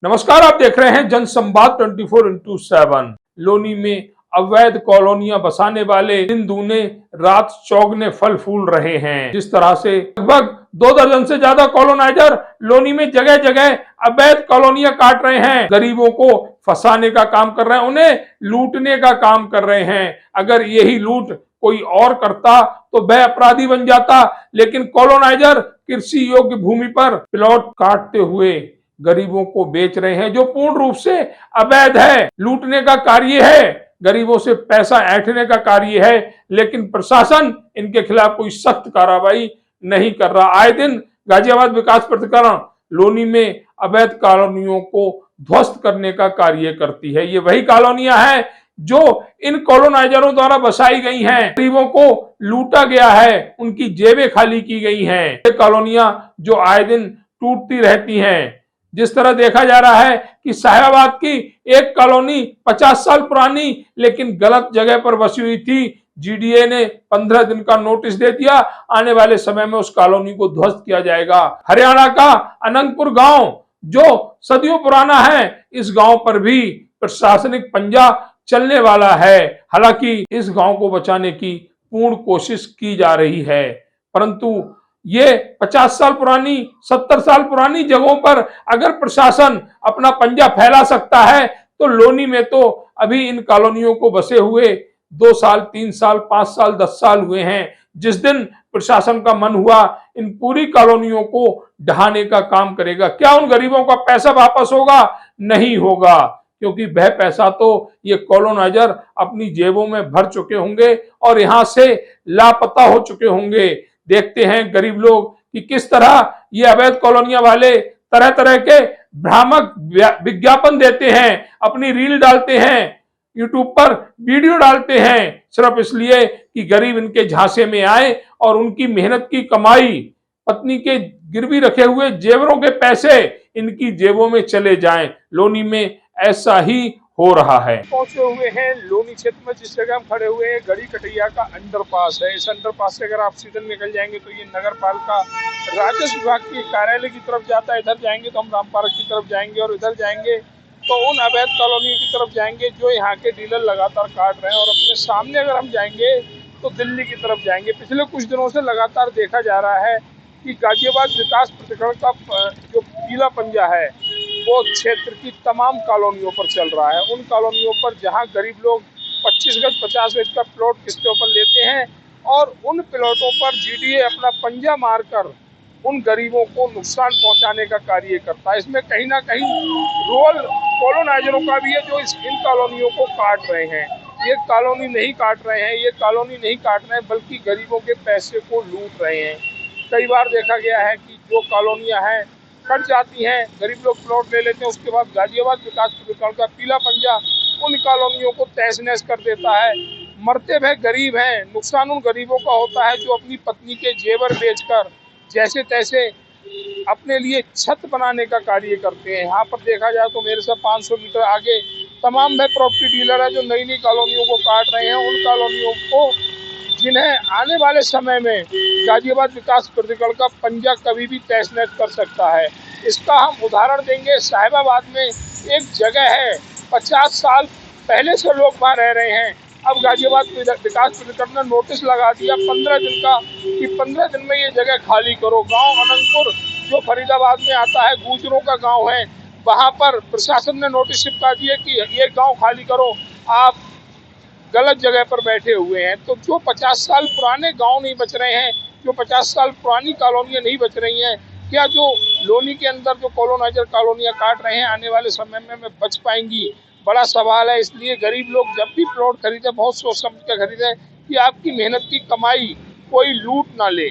नमस्कार, आप देख रहे हैं जनसंवाद 24x7। लोनी में अवैध कॉलोनियां बसाने वाले दिन दूने रात चौगने फल फूल रहे हैं। जिस तरह से लगभग 2 दर्जन से ज्यादा कॉलोनाइजर लोनी में जगह जगह अवैध कॉलोनियां काट रहे हैं, गरीबों को फंसाने का काम कर रहे हैं, उन्हें लूटने का काम कर रहे हैं। अगर यही लूट कोई और करता तो वह अपराधी बन जाता, लेकिन कॉलोनाइजर कृषि योग्य भूमि पर प्लॉट काटते हुए गरीबों को बेच रहे हैं, जो पूर्ण रूप से अवैध है। लूटने का कार्य है, गरीबों से पैसा ऐंठने का कार्य है, लेकिन प्रशासन इनके खिलाफ कोई सख्त कार्रवाई नहीं कर रहा। आए दिन गाजियाबाद विकास प्राधिकरण लोनी में अवैध कॉलोनियों को ध्वस्त करने का कार्य करती है। ये वही कॉलोनियां हैं जो इन कॉलोनाइजरों द्वारा बसाई गई हैं, गरीबों को लूटा गया है, उनकी जेबें खाली की गई हैं। ये कॉलोनियां जो आए दिन टूटती रहती हैं। जिस तरह देखा जा रहा है कि साहिबाबाद की एक कॉलोनी 50 साल पुरानी लेकिन गलत जगह पर बसी हुई थी। जीडीए ने 15 दिन का नोटिस दे दिया, आने वाले समय में उस कॉलोनी को ध्वस्त किया जाएगा। हरियाणा का अनंतपुर गांव जो सदियों पुराना है, इस गांव पर भी प्रशासनिक पंजा चलने वाला है। हालांकि इस गांव को बचाने की पूर्ण कोशिश की जा रही है, परंतु ये 50 साल पुरानी 70 साल पुरानी जगहों पर अगर प्रशासन अपना पंजा फैला सकता है, तो लोनी में तो अभी इन कॉलोनियों को बसे हुए 2 साल 3 साल 5 साल 10 साल हुए हैं। जिस दिन प्रशासन का मन हुआ इन पूरी कॉलोनियों को ढहाने का काम करेगा। क्या उन गरीबों का पैसा वापस होगा? नहीं होगा, क्योंकि वह पैसा तो ये कॉलोनाइजर अपनी जेबों में भर चुके होंगे और यहां से लापता हो चुके होंगे। देखते हैं गरीब लोग कि किस तरह ये अवैध कॉलोनियां वाले तरह तरह के भ्रामक विज्ञापन देते हैं, अपनी रील डालते हैं, यूट्यूब पर वीडियो डालते हैं, सिर्फ इसलिए कि गरीब इनके झांसे में आए और उनकी मेहनत की कमाई, पत्नी के गिरवी रखे हुए जेवरों के पैसे इनकी जेबों में चले जाएं। लोनी में ऐसा ही हो रहा है। पहुंचे हुए हैं लोनी क्षेत्र में, जिस जगह हम खड़े हुए हैं गढ़ी कटैया का अंडरपास है। इस अंडरपास से अगर आप सीधे निकल जाएंगे तो ये नगर पालिका राजस्व विभाग के कार्यालय की तरफ जाता है। इधर जाएंगे तो हम राम पार्क की तरफ जाएंगे और इधर जाएंगे तो उन अवैध कॉलोनियों की तरफ जाएंगे जो यहाँ के डीलर लगातार काट रहे हैं। और अपने सामने अगर हम जाएंगे तो दिल्ली की तरफ जाएंगे। पिछले कुछ दिनों से लगातार देखा जा रहा है कि गाजियाबाद विकास प्राधिकरण का जो पीला पंजा है वो क्षेत्र की तमाम कॉलोनियों पर चल रहा है। उन कॉलोनियों पर जहां गरीब लोग 25 गज 50 गज का प्लॉट किस्तों पर लेते हैं और उन प्लॉटों पर जीडीए अपना पंजा मारकर उन गरीबों को नुकसान पहुंचाने का कार्य करता है। इसमें कहीं ना कहीं रोल कॉलोनाइजरों का भी है जो इन कॉलोनियों को काट रहे हैं। ये कॉलोनी नहीं काट रहे हैं, ये कॉलोनी नहीं काट रहे हैं, बल्कि गरीबों के पैसे को लूट रहे हैं। कई बार देखा गया है कि जो कॉलोनियां हैं कट जाती हैं, गरीब लोग प्लॉट ले लेते हैं, उसके बाद गाजियाबाद विकास प्राधिकरण का पीला पंजा उन कॉलोनियों को तहस नहस कर देता है। मरते भय गरीब हैं, नुकसान उन गरीबों का होता है जो अपनी पत्नी के जेवर बेचकर जैसे तैसे अपने लिए छत बनाने का कार्य करते हैं। यहाँ पर देखा जाए तो मेरे से 500 मीटर आगे तमाम वह प्रॉपर्टी डीलर है जो नई नई कॉलोनियों को काट रहे हैं। उन कॉलोनियों को जिन्हें आने वाले समय में गाजियाबाद विकास प्राधिकरण का पंजा कभी भी तहस नहस कर सकता है। इसका हम उदाहरण देंगे। साहिबाबाद में एक जगह है, 50 साल पहले से लोग वहाँ रह रहे हैं। अब गाजियाबाद विकास प्राधिकरण ने नोटिस लगा दिया 15 दिन का कि 15 दिन में ये जगह खाली करो। गांव अनंतपुर जो फरीदाबाद में आता है, गुजरों का गांव है, वहाँ पर प्रशासन ने नोटिस चिपका दिया कि ये गांव खाली करो, आप गलत जगह पर बैठे हुए हैं। तो जो 50 साल पुराने गांव नहीं बच रहे हैं, जो 50 साल पुरानी कॉलोनियां नहीं बच रही हैं, क्या जो लोनी के अंदर जो कॉलोनाइजर कॉलोनियां काट रहे हैं आने वाले समय में बच पाएंगी? बड़ा सवाल है। इसलिए गरीब लोग जब भी प्लॉट खरीदे बहुत सोच समझ कर खरीदे कि आपकी मेहनत की कमाई कोई लूट ना ले।